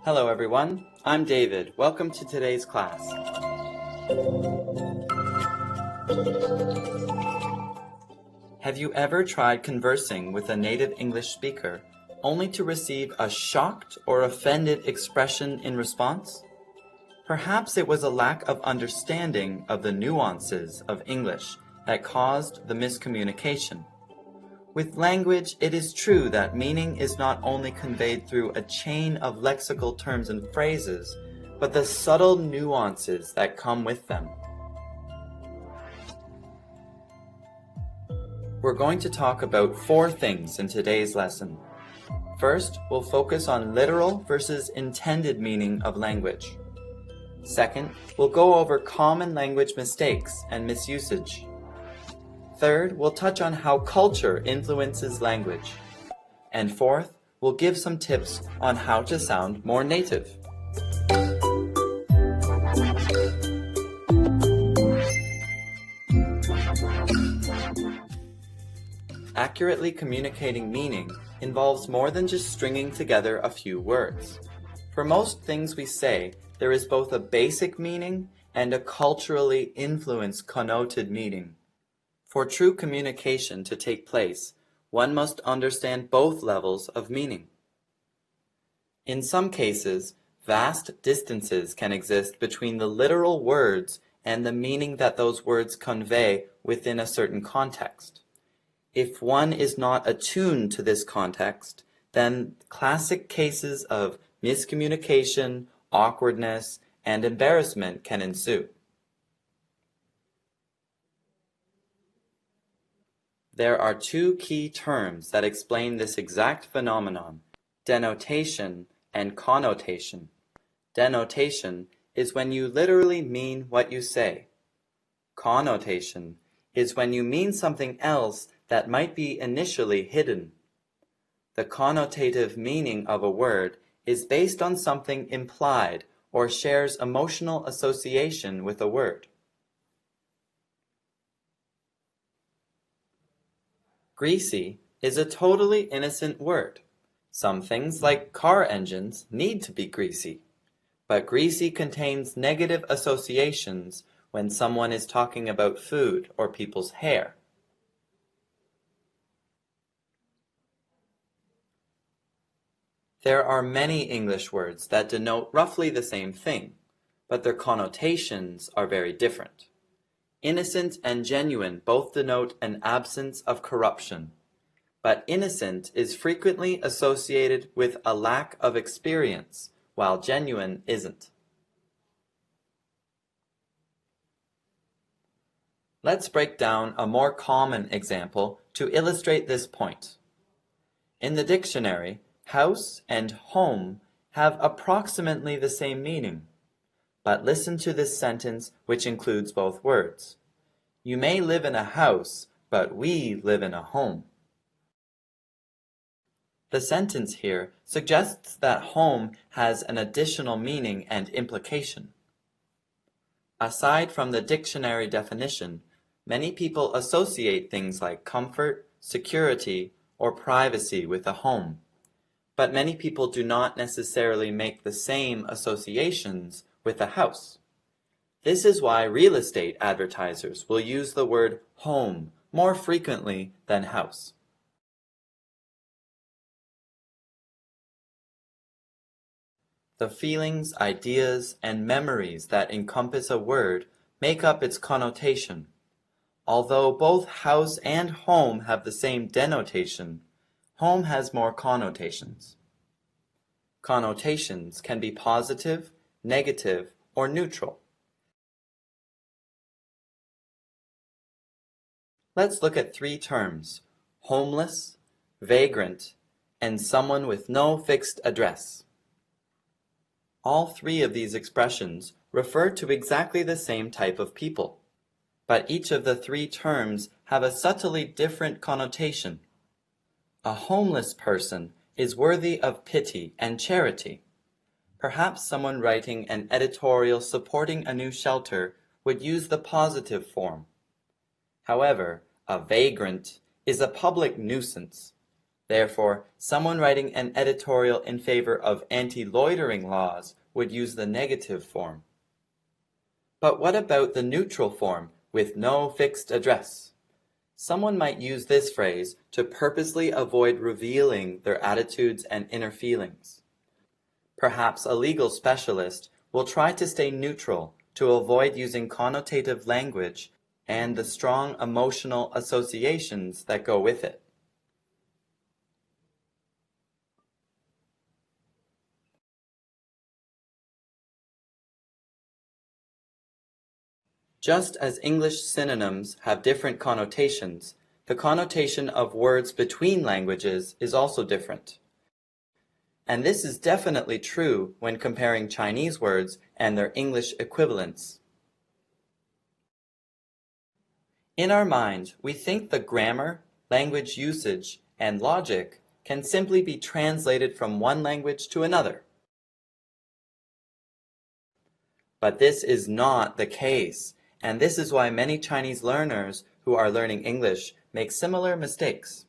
Hello everyone, I'm David. Welcome to today's class. Have you ever tried conversing with a native English speaker only to receive a shocked or offended expression in response? Perhaps it was a lack of understanding of the nuances of English that caused the miscommunication. With language, it is true that meaning is not only conveyed through a chain of lexical terms and phrases, but the subtle nuances that come with them. We're going to talk about 4 things in today's lesson. First, we'll focus on literal versus intended meaning of language. Second, we'll go over common language mistakes and misusage. Third, we'll touch on how culture influences language. And fourth, we'll give some tips on how to sound more native. Accurately communicating meaning involves more than just stringing together a few words. For most things we say, there is both a basic meaning and a culturally influenced connoted meaning. For true communication to take place, one must understand both levels of meaning. In some cases, vast distances can exist between the literal words and the meaning that those words convey within a certain context. If one is not attuned to this context, then classic cases of miscommunication, awkwardness, and embarrassment can ensue. There are 2 key terms that explain this exact phenomenon: denotation and connotation. Denotation is when you literally mean what you say. Connotation is when you mean something else that might be initially hidden. The connotative meaning of a word is based on something implied or shares emotional association with a word. Greasy is a totally innocent word. Some things like car engines need to be greasy, but greasy contains negative associations when someone is talking about food or people's hair. There are many English words that denote roughly the same thing, but their connotations are very different. Innocent and genuine both denote an absence of corruption, but innocent is frequently associated with a lack of experience, while genuine isn't. Let's break down a more common example to illustrate this point. In the dictionary, house and home have approximately the same meaning. But listen to this sentence, which includes both words. You may live in a house, but we live in a home. The sentence here suggests that home has an additional meaning and implication. Aside from the dictionary definition, many people associate things like comfort, security, or privacy with a home. But many people do not necessarily make the same associations with a house. This is why real estate advertisers will use the word home more frequently than house. The feelings, ideas, and memories that encompass a word make up its connotation. Although both house and home have the same denotation, home has more connotations. Connotations can be positive, negative, or neutral. Let's look at 3 terms: homeless, vagrant, and someone with no fixed address. All 3 of these expressions refer to exactly the same type of people, but each of the 3 terms have a subtly different connotation. A homeless person is worthy of pity and charity. Perhaps someone writing an editorial supporting a new shelter would use the positive form. However, a vagrant is a public nuisance. Therefore, someone writing an editorial in favor of anti-loitering laws would use the negative form. But what about the neutral form, with no fixed address? Someone might use this phrase to purposely avoid revealing their attitudes and inner feelings. Perhaps a legal specialist will try to stay neutral to avoid using connotative language and the strong emotional associations that go with it. Just as English synonyms have different connotations, the connotation of words between languages is also different. And this is definitely true when comparing Chinese words and their English equivalents. In our mind, we think the grammar, language usage, and logic can simply be translated from one language to another. But this is not the case, and this is why many Chinese learners who are learning English make similar mistakes.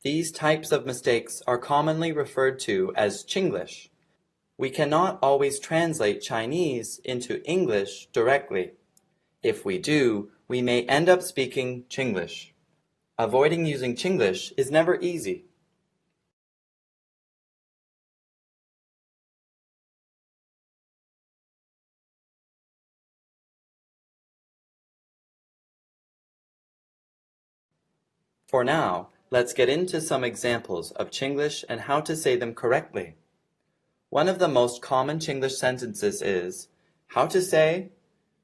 These types of mistakes are commonly referred to as Chinglish. We cannot always translate Chinese into English directly. If we do, we may end up speaking Chinglish. Avoiding using Chinglish is never easy. For now, let's get into some examples of Chinglish and how to say them correctly. One of the most common Chinglish sentences is, how to say.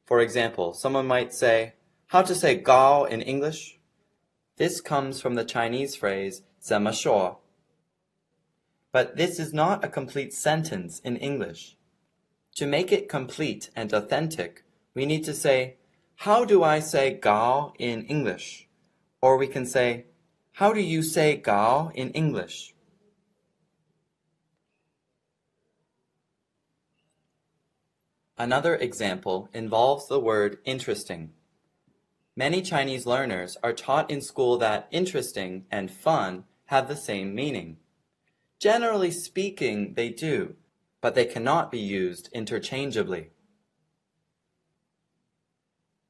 For example, someone might say, how to say gao in English? This comes from the Chinese phrase, 怎么说? But this is not a complete sentence in English. To make it complete and authentic, we need to say, how do I say gao in English? Or we can say, how do you say gao in English? Another example involves the word interesting. Many Chinese learners are taught in school that interesting and fun have the same meaning. Generally speaking, they do, but they cannot be used interchangeably.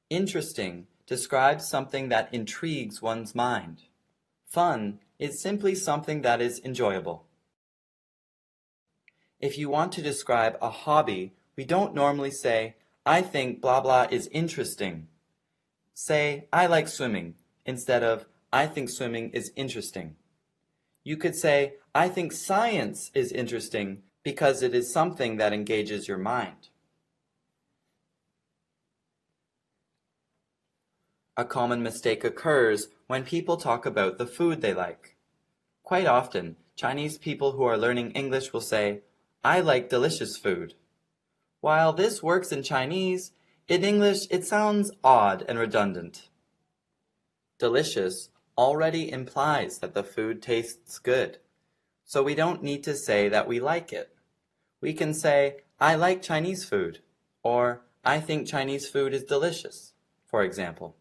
Interesting describes something that intrigues one's mind. Fun is simply something that is enjoyable. If you want to describe a hobby, we don't normally say, I think blah blah is interesting. Say, I like swimming, instead of, I think swimming is interesting. You could say, I think science is interesting because it is something that engages your mind. A common mistake occurs when people talk about the food they like. Quite often, Chinese people who are learning English will say, I like delicious food. While this works in Chinese, in English it sounds odd and redundant. Delicious already implies that the food tastes good, so we don't need to say that we like it. We can say, I like Chinese food, or I think Chinese food is delicious, for example.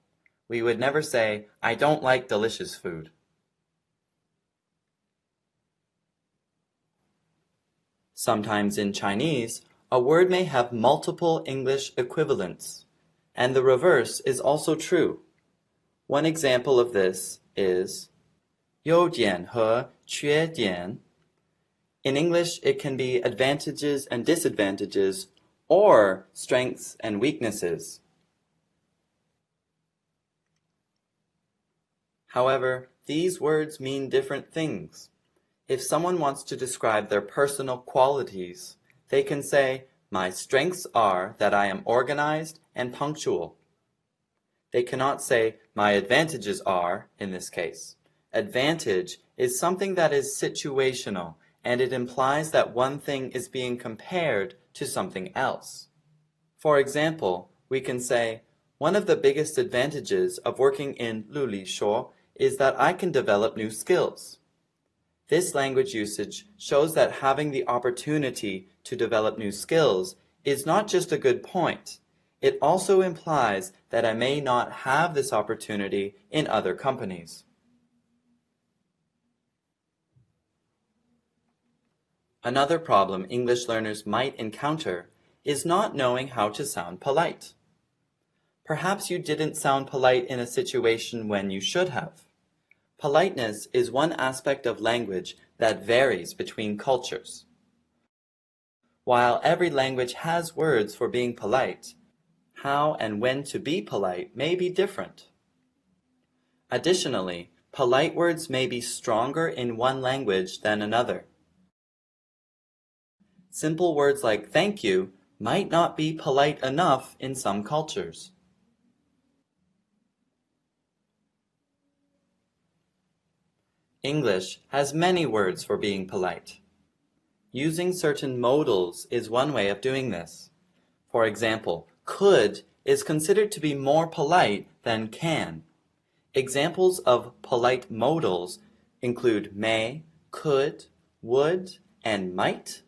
We would never say, I don't like delicious food. Sometimes in Chinese, a word may have multiple English equivalents, and the reverse is also true. One example of this is 优点和缺点. In English, it can be advantages and disadvantages, or strengths and weaknesses. However, these words mean different things. If someone wants to describe their personal qualities, they can say, my strengths are that I am organized and punctual. They cannot say, my advantages are, in this case. Advantage is something that is situational, and it implies that one thing is being compared to something else. For example, we can say, one of the biggest advantages of working in 流利说is that I can develop new skills. This language usage shows that having the opportunity to develop new skills is not just a good point, it also implies that I may not have this opportunity in other companies. Another problem English learners might encounter is not knowing how to sound polite. Perhaps you didn't sound polite in a situation when you should have. Politeness is one aspect of language that varies between cultures. While every language has words for being polite, how and when to be polite may be different. Additionally, polite words may be stronger in one language than another. Simple words like thank you might not be polite enough in some cultures. English has many words for being polite. Using certain modals is one way of doing this. For example, could is considered to be more polite than can. Examples of polite modals include may, could, would, and might.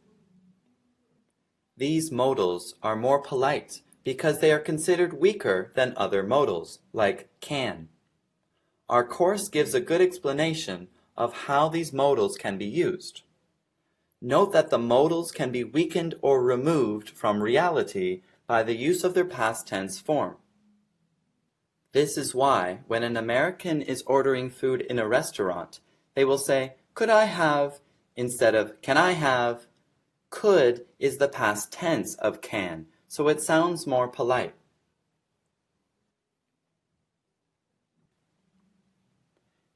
These modals are more polite because they are considered weaker than other modals, like can. Our course gives a good explanation of how these modals can be used. Note that the modals can be weakened or removed from reality by the use of their past tense form. This is why, when an American is ordering food in a restaurant, they will say, could I have, instead of can I have. Could is the past tense of can, so it sounds more polite.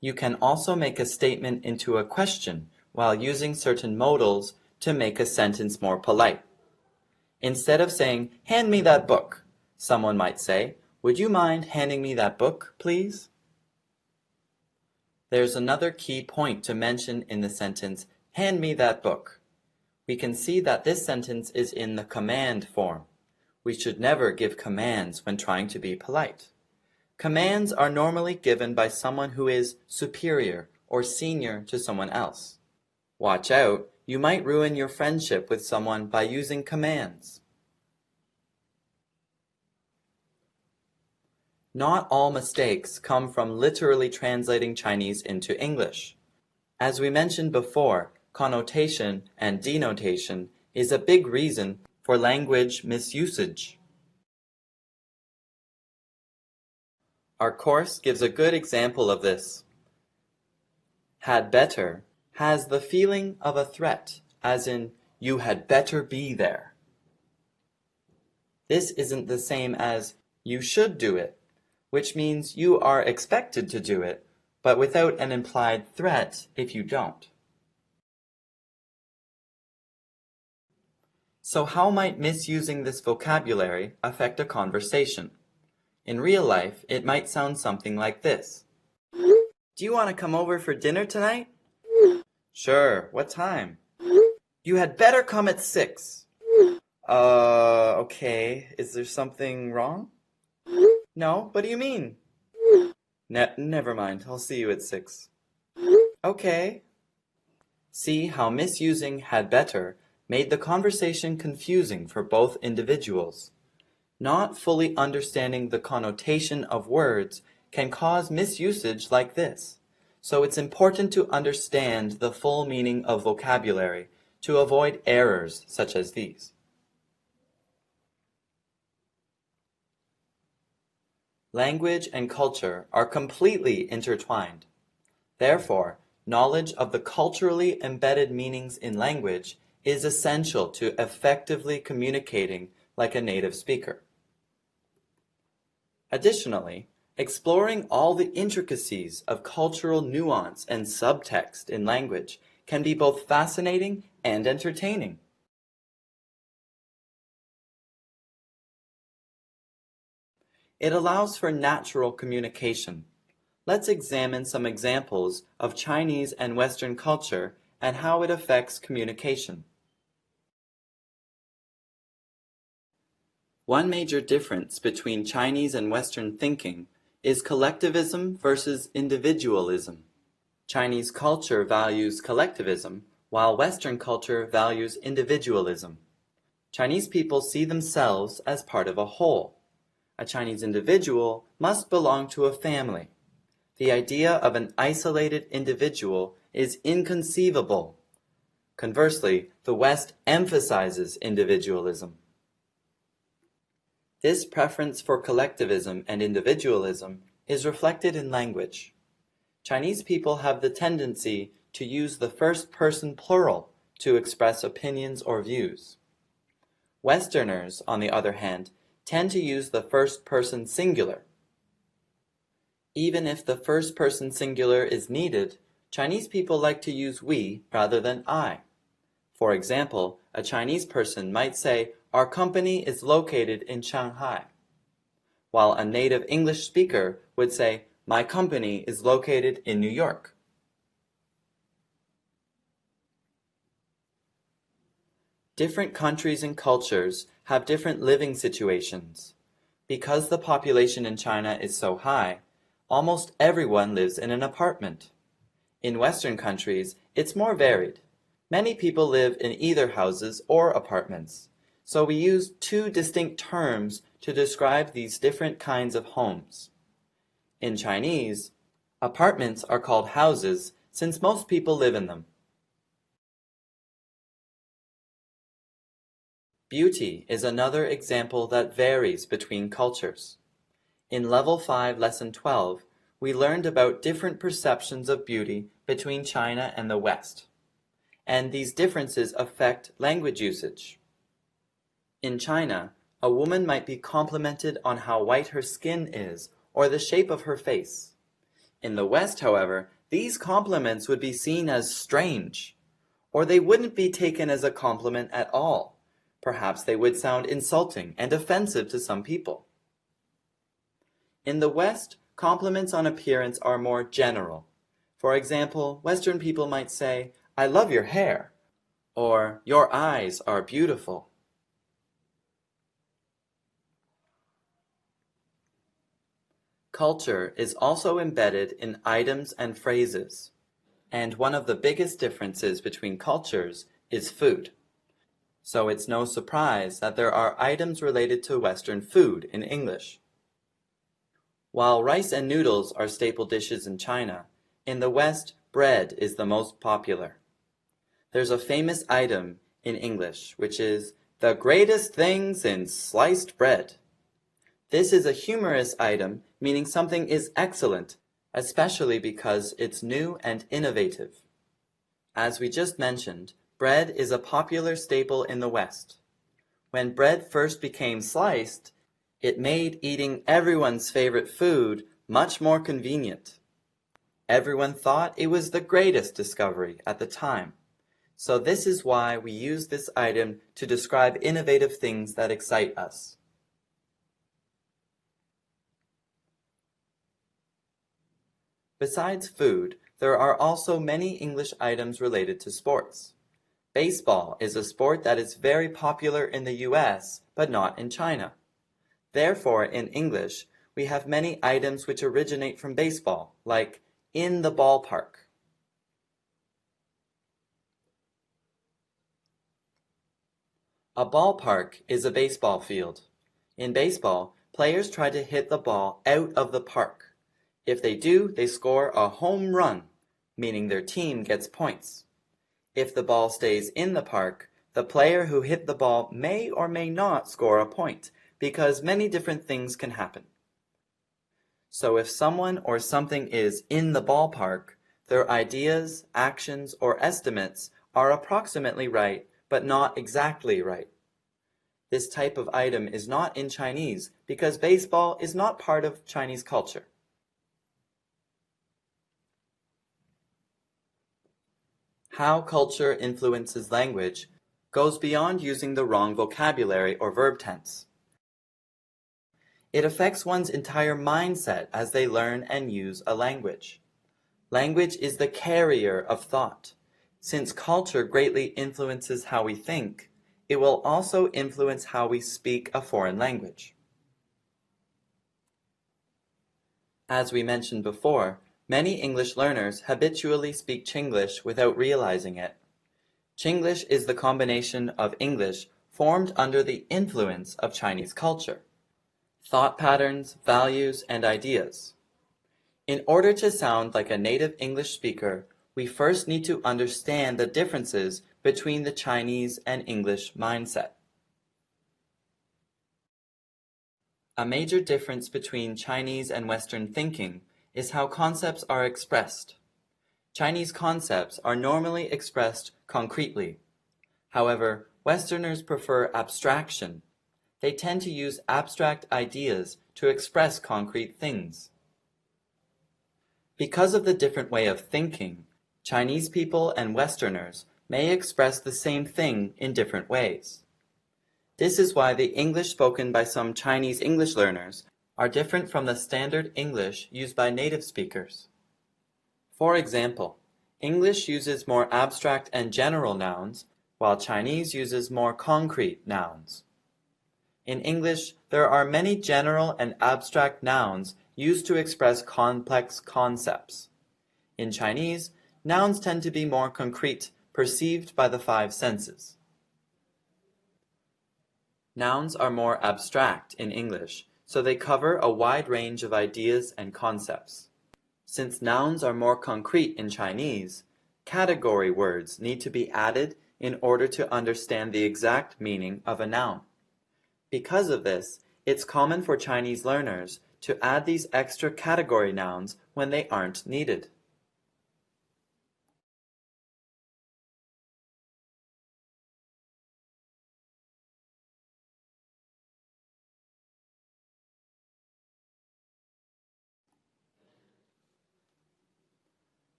You can also make a statement into a question while using certain modals to make a sentence more polite. Instead of saying, hand me that book, someone might say, would you mind handing me that book, please? There's another key point to mention in the sentence, hand me that book. We can see that this sentence is in the command form. We should never give commands when trying to be polite. Commands are normally given by someone who is superior or senior to someone else. Watch out, you might ruin your friendship with someone by using commands. Not all mistakes come from literally translating Chinese into English. As we mentioned before, connotation and denotation is a big reason for language misusage. Our course gives a good example of this. Had better has the feeling of a threat, as in, you had better be there. This isn't the same as you should do it, which means you are expected to do it, but without an implied threat if you don't. So how might misusing this vocabulary affect a conversation? In real life, it might sound something like this. Do you want to come over for dinner tonight? Sure, what time? You had better come at 6. Okay, is there something wrong? No, what do you mean? Never mind, I'll see you at 6. Okay. See how misusing had better made the conversation confusing for both individuals. Not fully understanding the connotation of words can cause misusage like this, so it's important to understand the full meaning of vocabulary to avoid errors such as these. Language and culture are completely intertwined. Therefore, knowledge of the culturally embedded meanings in language is essential to effectively communicating like a native speaker. Additionally, exploring all the intricacies of cultural nuance and subtext in language can be both fascinating and entertaining. It allows for natural communication. Let's examine some examples of Chinese and Western culture and how it affects communication. One major difference between Chinese and Western thinking is collectivism versus individualism. Chinese culture values collectivism, while Western culture values individualism. Chinese people see themselves as part of a whole. A Chinese individual must belong to a family. The idea of an isolated individual is inconceivable. Conversely, the West emphasizes individualism. This preference for collectivism and individualism is reflected in language. Chinese people have the tendency to use the first-person plural to express opinions or views. Westerners, on the other hand, tend to use the first-person singular. Even if the first-person singular is needed, Chinese people like to use we rather than I. For example, a Chinese person might say, "Our company is located in Shanghai," while a native English speaker would say, "My company is located in New York." Different countries and cultures have different living situations. Because the population in China is so high, almost everyone lives in an apartment. In Western countries, it's more varied. Many people live in either houses or apartments, so we use two distinct terms to describe these different kinds of homes. In Chinese, apartments are called houses since most people live in them. Beauty is another example that varies between cultures. In Level 5, Lesson 12, we learned about different perceptions of beauty between China and the West, and these differences affect language usage. In China, a woman might be complimented on how white her skin is or the shape of her face. In the West, however, these compliments would be seen as strange, or they wouldn't be taken as a compliment at all. Perhaps they would sound insulting and offensive to some people. In the West, compliments on appearance are more general. For example, Western people might say, "I love your hair," or "Your eyes are beautiful." Culture is also embedded in items and phrases, and one of the biggest differences between cultures is food. So it's no surprise that there are items related to Western food in English. While rice and noodles are staple dishes in China, in the West, bread is the most popular. There's a famous item in English, which is "the greatest thing since sliced bread." This is a humorous item, meaning something is excellent, especially because it's new and innovative. As we just mentioned, bread is a popular staple in the West. When bread first became sliced, it made eating everyone's favorite food much more convenient. Everyone thought it was the greatest discovery at the time. So this is why we use this item to describe innovative things that excite us. Besides food, there are also many English items related to sports. Baseball is a sport that is very popular in the US, but not in China. Therefore, in English, we have many items which originate from baseball, like "in the ballpark." A ballpark is a baseball field. In baseball, players try to hit the ball out of the park. If they do, they score a home run, meaning their team gets points. If the ball stays in the park, the player who hit the ball may or may not score a point, because many different things can happen. So if someone or something is in the ballpark, their ideas, actions, or estimates are approximately right, but not exactly right. This type of item is not in Chinese because baseball is not part of Chinese culture. How culture influences language goes beyond using the wrong vocabulary or verb tense. It affects one's entire mindset as they learn and use a language. Language is the carrier of thought. Since culture greatly influences how we think, it will also influence how we speak a foreign language. As we mentioned before, many English learners habitually speak Chinglish without realizing it. Chinglish is the combination of English formed under the influence of Chinese culture. thought patterns, values, and ideas. In order to sound like a native English speaker, we first need to understand the differences between the Chinese and English mindset. A major difference between Chinese and Western thinking is how concepts are expressed. Chinese concepts are normally expressed concretely. However, Westerners prefer abstraction. They tend to use abstract ideas to express concrete things. Because of the different way of thinking, Chinese people and Westerners may express the same thing in different ways. This is why the English spoken by some Chinese English learners are different from the standard English used by native speakers. For example, English uses more abstract and general nouns, while Chinese uses more concrete nouns. In English, there are many general and abstract nouns used to express complex concepts. In Chinese, nouns tend to be more concrete, perceived by the five senses. Nouns are more abstract in English, so they cover a wide range of ideas and concepts. Since nouns are more concrete in Chinese, category words need to be added in order to understand the exact meaning of a noun. Because of this, it's common for Chinese learners to add these extra category nouns when they aren't needed.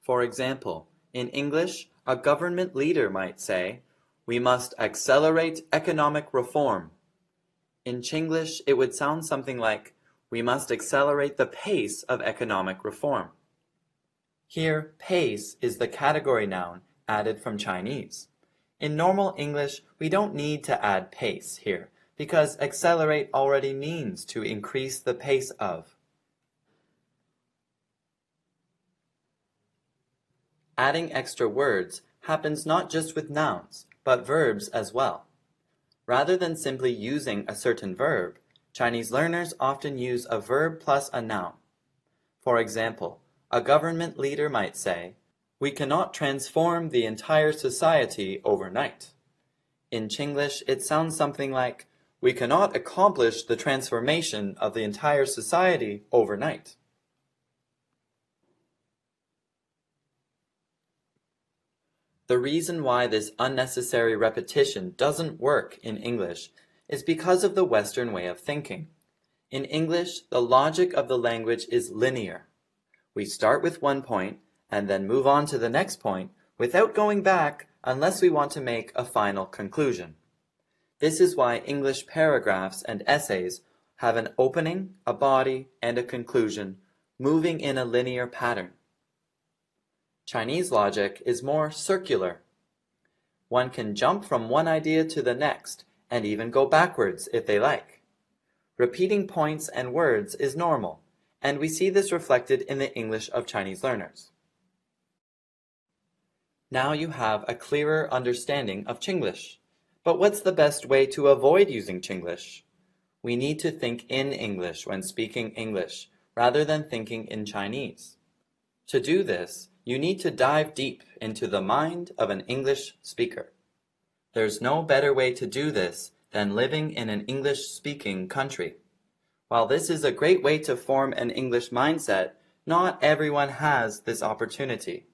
For example, in English, a government leader might say, "We must accelerate economic reform." In Chinglish, it would sound something like, "We must accelerate the pace of economic reform." Here, pace is the category noun added from Chinese. In normal English, we don't need to add pace here, because accelerate already means to increase the pace of. Adding extra words happens not just with nouns, but verbs as well. Rather than simply using a certain verb, Chinese learners often use a verb plus a noun. For example, a government leader might say, "We cannot transform the entire society overnight." In Chinglish, it sounds something like, "We cannot accomplish the transformation of the entire society overnight." The reason why this unnecessary repetition doesn't work in English is because of the Western way of thinking. In English, the logic of the language is linear. We start with one point and then move on to the next point without going back unless we want to make a final conclusion. This is why English paragraphs and essays have an opening, a body, and a conclusion, moving in a linear pattern. Chinese logic is more circular. One can jump from one idea to the next and even go backwards if they like. Repeating points and words is normal, and we see this reflected in the English of Chinese learners. Now you have a clearer understanding of Chinglish. But what's the best way to avoid using Chinglish? We need to think in English when speaking English, rather than thinking in Chinese. To do this, you need to dive deep into the mind of an English speaker. There's no better way to do this than living in an English-speaking country. While this is a great way to form an English mindset, not everyone has this opportunity.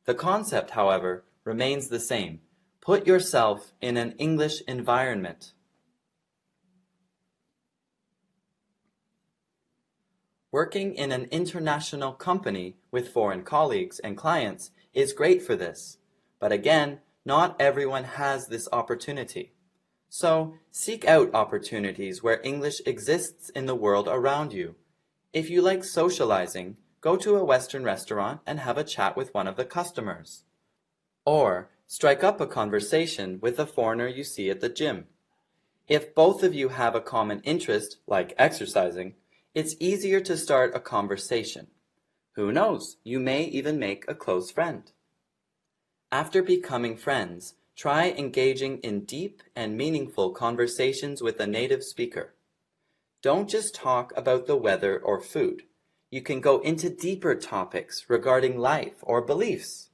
The concept, however, remains the same. Put yourself in an English environment. Working in an international company with foreign colleagues and clients is great for this, but again, not everyone has this opportunity. So, seek out opportunities where English exists in the world around you. If you like socializing, go to a Western restaurant and have a chat with one of the customers. Or, strike up a conversation with a foreigner you see at the gym. If both of you have a common interest, like exercising, it's easier to start a conversation. Who knows, you may even make a close friend. After becoming friends, try engaging in deep and meaningful conversations with a native speaker. Don't just talk about the weather or food. You can go into deeper topics regarding life or beliefs.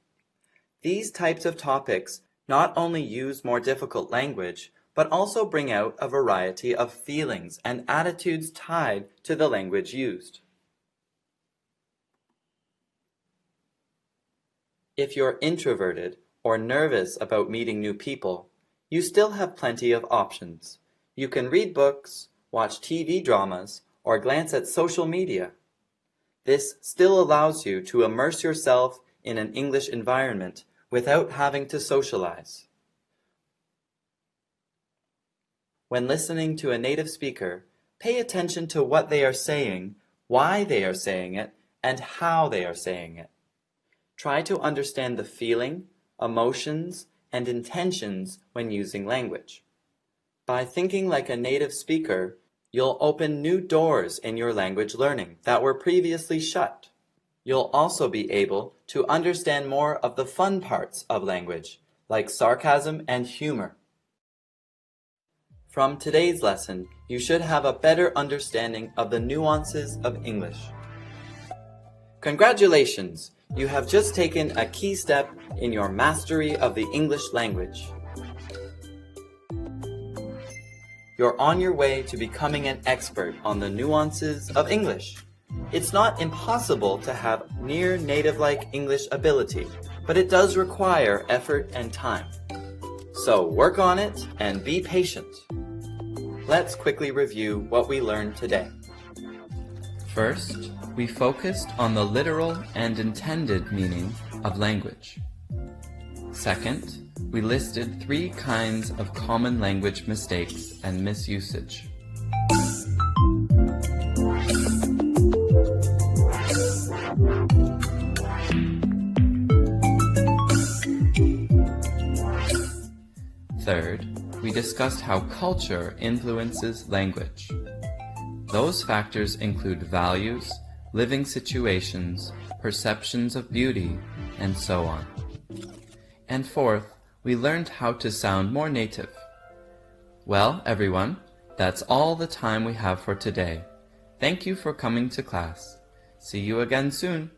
These types of topics not only use more difficult language, but also bring out a variety of feelings and attitudes tied to the language used. If you're introverted or nervous about meeting new people, you still have plenty of options. You can read books, watch TV dramas, or glance at social media. This still allows you to immerse yourself in an English environment without having to socialize. When listening to a native speaker, pay attention to what they are saying, why they are saying it, and how they are saying it. Try to understand the feeling, emotions, and intentions when using language. By thinking like a native speaker, you'll open new doors in your language learning that were previously shut. You'll also be able to understand more of the fun parts of language, like sarcasm and humor. From today's lesson, you should have a better understanding of the nuances of English. Congratulations! You have just taken a key step in your mastery of the English language. You're on your way to becoming an expert on the nuances of English. It's not impossible to have near native-like English ability, but it does require effort and time. So work on it and be patient. Let's quickly review what we learned today. First, we focused on the literal and intended meaning of language. Second, we listed 3 kinds of common language mistakes and misusage. Third, we discussed how culture influences language. Those factors include values, living situations, perceptions of beauty, and so on. And fourth, we learned how to sound more native. Well, everyone, that's all the time we have for today. Thank you for coming to class. See you again soon.